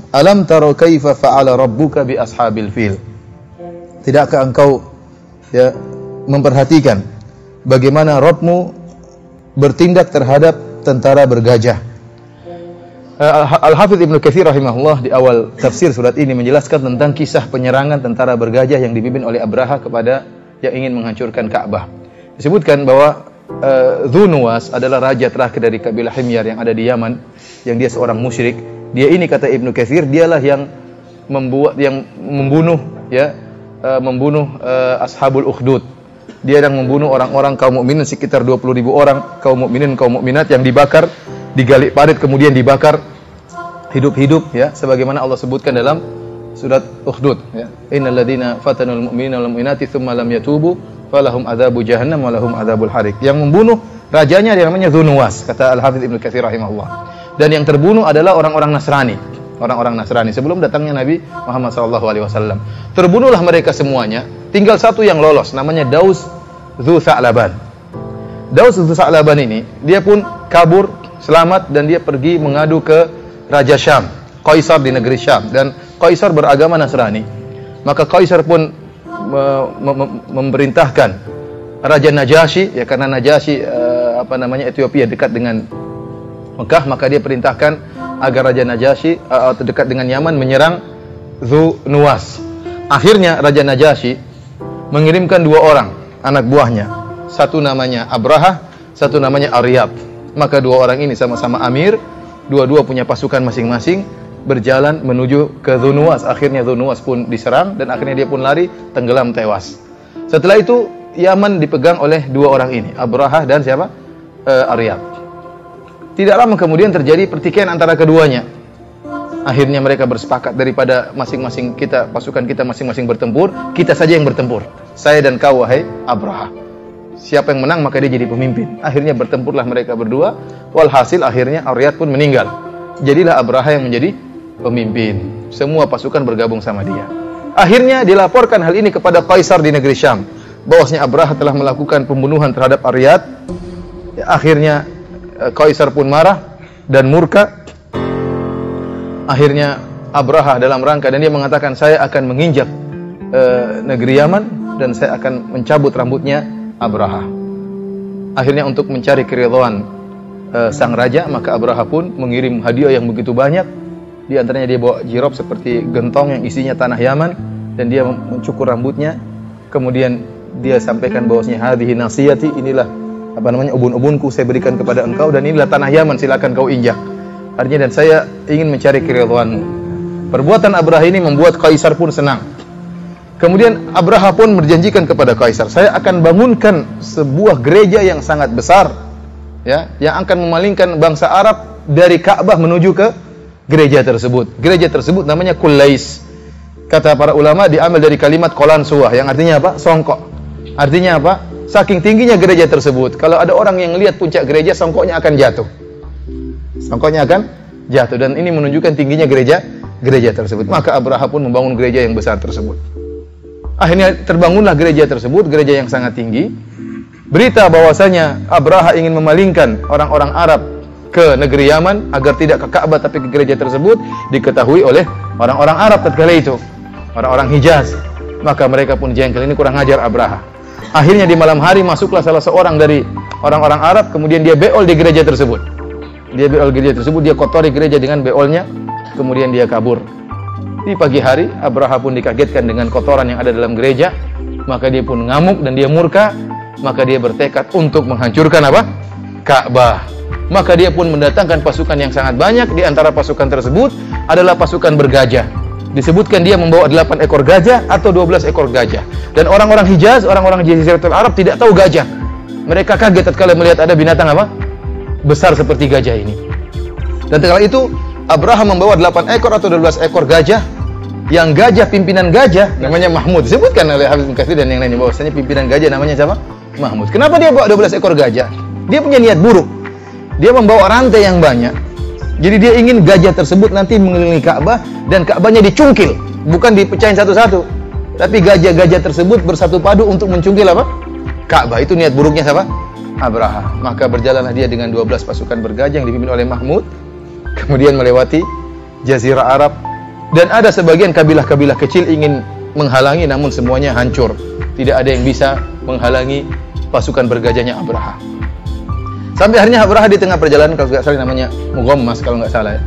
Alam taro kaifa fa'ala rabbuka bi ashabil fil. Tidakkah engkau ya memperhatikan bagaimana Rabbmu bertindak terhadap tentara bergajah? Al-Hafidz Ibnu Katsir rahimahullah di awal tafsir surat ini menjelaskan tentang kisah penyerangan tentara bergajah yang dipimpin oleh Abraha kepada yang ingin menghancurkan Ka'bah. Disebutkan bahwa Dzu Nuwas adalah raja terakhir dari kabilah Himyar yang ada di Yaman, yang dia seorang musyrik. Dia ini kata Ibnu Katsir, dialah yang membunuh Ashabul Ukhdud. Dia yang membunuh orang-orang kaum mukminin sekitar 20.000 orang, kaum mukminin kaum mukminat yang dibakar, digali parit kemudian dibakar hidup-hidup ya, sebagaimana Allah sebutkan dalam surat Ukhdud ya. Innal ladzina fatanul mu'minina wal mu'minati tsumma lam yatubu falahum adzabu jahannam wa lahum adzabul hariq. Yang membunuh rajanya dia namanya Dzu Nuwas, kata Al-Hafidz Ibnu Katsir rahimahullah. Dan yang terbunuh adalah orang-orang Nasrani. Orang-orang Nasrani sebelum datangnya Nabi Muhammad SAW. Terbunuhlah mereka semuanya. Tinggal satu yang lolos, namanya Daus Dzu Sa'laban. Daus Dzu Sa'laban ini, dia pun kabur, selamat, dan dia pergi mengadu ke Raja Syam, Kaisar di negeri Syam. Dan Kaisar beragama Nasrani. Maka Kaisar pun memerintahkan Raja Najasyi, ya karena Najasyi Ethiopia dekat dengan Mekah, maka dia perintahkan agar Raja Najasyi dekat dengan Yaman menyerang Dzu Nuwas. Akhirnya Raja Najasyi mengirimkan 2 orang anak buahnya. Satu namanya Abraha, satu namanya Aryab. Maka 2 orang ini sama-sama amir, dua-dua punya pasukan masing-masing, berjalan menuju ke Dzu Nuwas. Akhirnya Dzu Nuwas pun diserang dan akhirnya dia pun lari, tenggelam, tewas. Setelah itu Yaman dipegang oleh 2 orang ini, Abraha dan siapa? Aryab. Tidak lama kemudian terjadi pertikaian antara keduanya. Akhirnya mereka bersepakat, daripada masing-masing kita, pasukan kita masing-masing bertempur, kita saja yang bertempur. Saya dan kau wahai Abraha. Siapa yang menang maka dia jadi pemimpin. Akhirnya bertempurlah mereka berdua. Walhasil akhirnya Aryab pun meninggal. Jadilah Abraha yang menjadi pemimpin. Semua pasukan bergabung sama dia. Akhirnya dilaporkan hal ini kepada Kaisar di negeri Syam, bahwasanya Abraha telah melakukan pembunuhan terhadap Aryab. Akhirnya Kaisar pun marah dan murka. Akhirnya Abraha dalam rangka, dan dia mengatakan, saya akan menginjak negeri Yaman dan saya akan mencabut rambutnya Abraha. Akhirnya untuk mencari keridhaan sang raja, maka Abraha pun mengirim hadiah yang begitu banyak. Di antaranya dia bawa jirop seperti gentong yang isinya tanah Yaman, dan dia mencukur rambutnya. Kemudian dia sampaikan bahwasanya hadhihi nasiyati, inilah ubun-ubunku saya berikan kepada engkau, dan inilah tanah Yaman, silakan kau injak. Artinya, dan saya ingin mencari keridhaanmu. Perbuatan Abraha ini membuat Kaisar pun senang. Kemudian Abraha pun berjanjikan kepada Kaisar, saya akan bangunkan sebuah gereja yang sangat besar, ya, yang akan memalingkan bangsa Arab dari Ka'bah menuju ke gereja tersebut. Gereja tersebut namanya Kullais. Kata para ulama diambil dari kalimat Qolan Suwah, yang artinya apa? Songkok. Artinya apa? Saking tingginya gereja tersebut, kalau ada orang yang lihat puncak gereja, songkoknya akan jatuh. Songkoknya akan jatuh, dan ini menunjukkan tingginya gereja tersebut. Maka Abraha pun membangun gereja yang besar tersebut. Akhirnya terbangunlah gereja tersebut, gereja yang sangat tinggi. Berita bahwasanya Abraha ingin memalingkan orang-orang Arab ke negeri Yaman agar tidak ke Ka'bah tapi ke gereja tersebut diketahui oleh orang-orang Arab tatkala itu, orang-orang Hijaz. Maka mereka pun jengkel, ini kurang ajar Abraha. Akhirnya di malam hari masuklah salah seorang dari orang-orang Arab, kemudian dia beol di gereja tersebut. Dia beol gereja tersebut, dia kotori gereja dengan beolnya, kemudian dia kabur. Di pagi hari Abraha pun dikagetkan dengan kotoran yang ada dalam gereja, maka dia pun ngamuk dan dia murka, maka dia bertekad untuk menghancurkan apa? Ka'bah. Maka dia pun mendatangkan pasukan yang sangat banyak. Di antara pasukan tersebut adalah pasukan bergajah. Disebutkan dia membawa 8 ekor gajah atau 12 ekor gajah. Dan orang-orang Hijaz, orang-orang Jaziratul Arab tidak tahu gajah. Mereka kaget tatkala melihat ada binatang apa? Besar seperti gajah ini. Dan tatkala itu Abraha membawa 8 ekor atau 12 ekor gajah. Yang gajah, pimpinan gajah namanya Mahmud. Disebutkan oleh Hafidz Ibnu Katsir dan yang lainnya bahwasanya pimpinan gajah namanya siapa? Mahmud. Kenapa dia bawa 12 ekor gajah? Dia punya niat buruk. Dia membawa rantai yang banyak. Jadi dia ingin gajah tersebut nanti mengelilingi Ka'bah dan Ka'bahnya dicungkil, bukan dipecahin satu-satu. Tapi gajah-gajah tersebut bersatu padu untuk mencungkil apa? Ka'bah. Itu niat buruknya siapa? Abraha. Maka berjalanlah dia dengan 12 pasukan bergajah yang dipimpin oleh Mahmud, kemudian melewati Jazirah Arab Dan ada sebagian kabilah-kabilah kecil ingin menghalangi, namun semuanya hancur. Tidak ada yang bisa menghalangi pasukan bergajahnya Abraha. Sampai akhirnya Abraha di tengah perjalanan, kalau tidak salah namanya Mughammas kalau nggak salah ya,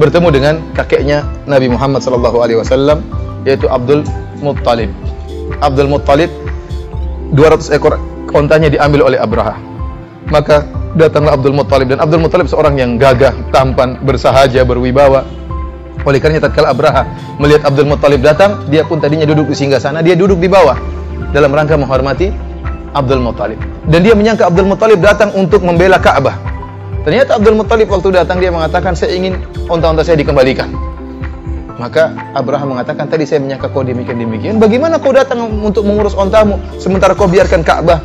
bertemu dengan kakeknya Nabi Muhammad SAW, yaitu Abdul Muttalib. Abdul Muttalib 200 ekor ontanya diambil oleh Abraha. Maka datanglah Abdul Muttalib, dan Abdul Muttalib seorang yang gagah, tampan, bersahaja, berwibawa. Oleh karenanya tatkala Abraha melihat Abdul Muttalib datang, dia pun tadinya duduk di singgasana, dia duduk di bawah dalam rangka menghormati Abdul Muttalib. Dan dia menyangka Abdul Muttalib datang untuk membela Ka'bah. Ternyata Abdul Muttalib waktu datang dia mengatakan, saya ingin onta-onta saya dikembalikan. Maka Abraha mengatakan, tadi saya menyangka kau demikian-demikian, bagaimana kau datang untuk mengurus ontamu sementara kau biarkan Ka'bah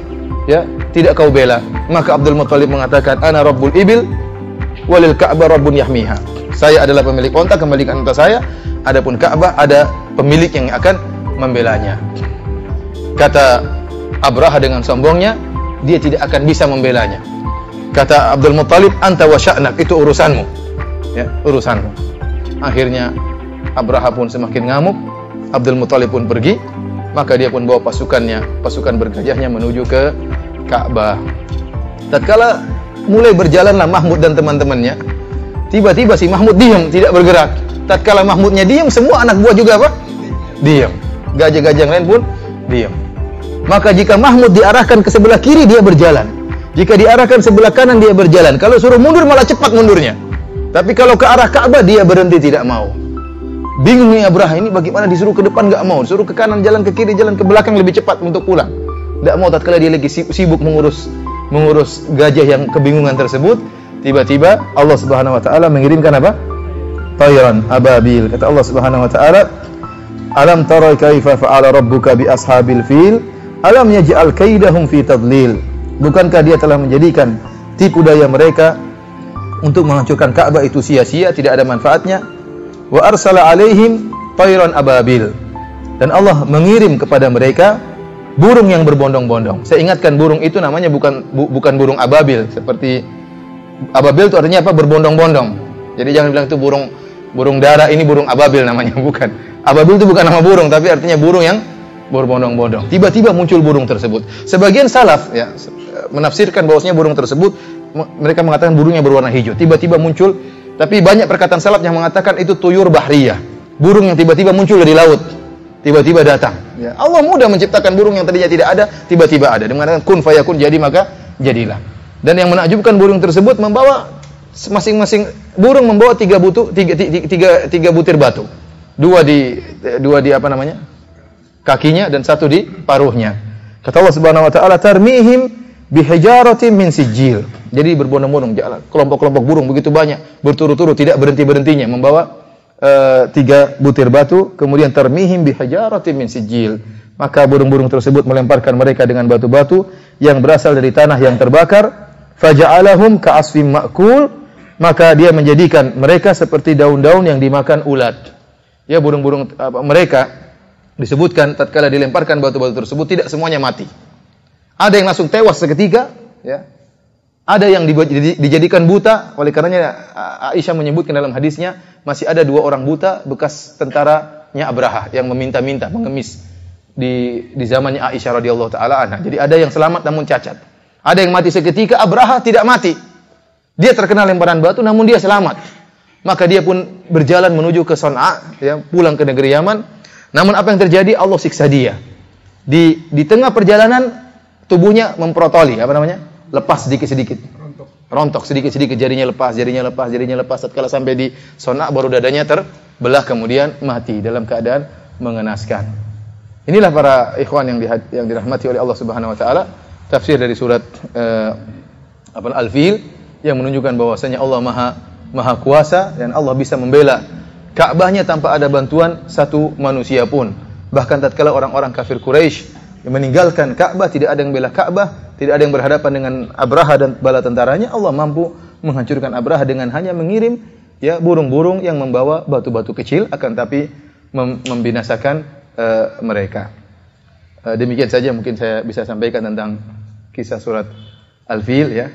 ya tidak kau bela? Maka Abdul Muttalib mengatakan, ana rabbul ibil walil Ka'bah rabbun yahmiha. Saya adalah pemilik onta, kembalikan onta saya. Adapun Ka'bah ada pemilik yang akan membelanya. Kata Abraha dengan sombongnya, dia tidak akan bisa membelanya. Kata Abdul Muttalib, anta wa sya'nak, itu urusanmu. Ya, urusanmu. Akhirnya Abraha pun semakin ngamuk, Abdul Muttalib pun pergi, maka dia pun bawa pasukannya, pasukan bergajahnya menuju ke Ka'bah. Tatkala mulai berjalanlah Mahmud dan teman-temannya, tiba-tiba si Mahmud diam, tidak bergerak. Tatkala Mahmudnya diam, semua anak buah juga apa? Diam. Gajah-gajah yang lain pun diam. Maka jika Mahmud diarahkan ke sebelah kiri, dia berjalan. Jika diarahkan sebelah kanan, dia berjalan. Kalau suruh mundur, malah cepat mundurnya. Tapi kalau ke arah Ka'bah, dia berhenti, tidak mau. Bingung nih Abraha, ini bagaimana disuruh ke depan nggak mau, disuruh ke kanan jalan, ke kiri jalan, ke belakang lebih cepat untuk pulang. Tidak mau. Tatkala dia lagi sibuk mengurus gajah yang kebingungan tersebut, tiba-tiba Allah Subhanahu wa taala mengirimkan apa? Tayran ababil. Kata Allah Subhanahu wa taala, "Alam tara kaifa fa'ala rabbuka bi ashabil fil? Alam yaj'al kaidahum fi tadlil." Bukankah dia telah menjadikan tipu daya mereka untuk menghancurkan Ka'bah itu sia-sia, tidak ada manfaatnya? Wa arsala alaihim tayran ababil. Dan Allah mengirim kepada mereka burung yang berbondong-bondong. Saya ingatkan, burung itu namanya bukan burung ababil. Seperti ababil itu artinya apa? Berbondong-bondong. Jadi jangan bilang itu burung dara, ini burung ababil namanya, bukan. Ababil itu bukan nama burung, tapi artinya burung yang berbondong-bondong. Tiba-tiba muncul burung tersebut. Sebagian salaf ya menafsirkan bahwasanya burung tersebut, mereka mengatakan burungnya berwarna hijau. Tiba-tiba muncul, tapi banyak perkataan salaf yang mengatakan itu tuyur bahriyah. Burung yang tiba-tiba muncul dari laut. Tiba-tiba datang. Ya, Allah mudah menciptakan burung yang tadinya tidak ada, tiba-tiba ada. Dia mengatakan kun fayakun, jadi maka jadilah. Dan yang menakjubkan, burung tersebut membawa, masing-masing burung membawa tiga butir batu. Dua di apa namanya? Kakinya, dan satu di paruhnya. Kata Allah Subhanahu wa taala, tarmihim bihijaratin min sijil. Jadi berbondong-bondong, kelompok-kelompok burung begitu banyak, berturut-turut, tidak berhenti-berhentinya membawa 3 butir batu, kemudian tarmihim bihijaratin min sijil. Maka burung-burung tersebut melemparkan mereka dengan batu-batu yang berasal dari tanah yang terbakar. Faja'alahum ka'asfim ma'kul. Maka dia menjadikan mereka seperti daun-daun yang dimakan ulat. Ya, burung-burung mereka disebutkan tatkala dilemparkan batu-batu tersebut tidak semuanya mati. Ada yang langsung tewas seketika, ya. Ada yang dijadikan buta. Oleh karenanya Aisyah menyebutkan dalam hadisnya, masih ada 2 orang buta bekas tentaranya Abraha yang meminta-minta, mengemis di zamannya Aisyah radhiyallahu taala anha. Jadi ada yang selamat namun cacat. Ada yang mati seketika. Abraha tidak mati. Dia terkena lemparan batu namun dia selamat. Maka dia pun berjalan menuju ke Son'a, ya, pulang ke negeri Yaman. Namun apa yang terjadi? Allah siksa dia. Di tengah perjalanan tubuhnya memprotoli, apa namanya? Lepas sedikit-sedikit. Rontok sedikit-sedikit, jarinya lepas. Tatkala sampai di Son'a baru dadanya terbelah, kemudian mati dalam keadaan mengenaskan. Inilah para ikhwan yang dirahmati oleh Allah Subhanahu wa taala, tafsir dari surat Al-Fil yang menunjukkan bahwasanya Allah Maha Kuasa dan Allah bisa membela Ka'bahnya tanpa ada bantuan satu manusia pun. Bahkan tatkala orang-orang kafir Quraisy yang meninggalkan Ka'bah, tidak ada yang bela Ka'bah, tidak ada yang berhadapan dengan Abraha dan bala tentaranya, Allah mampu menghancurkan Abraha dengan hanya mengirim ya burung-burung yang membawa batu-batu kecil, akan tapi membinasakan mereka. Demikian saja mungkin saya bisa sampaikan tentang kisah surat Al-Fil ya.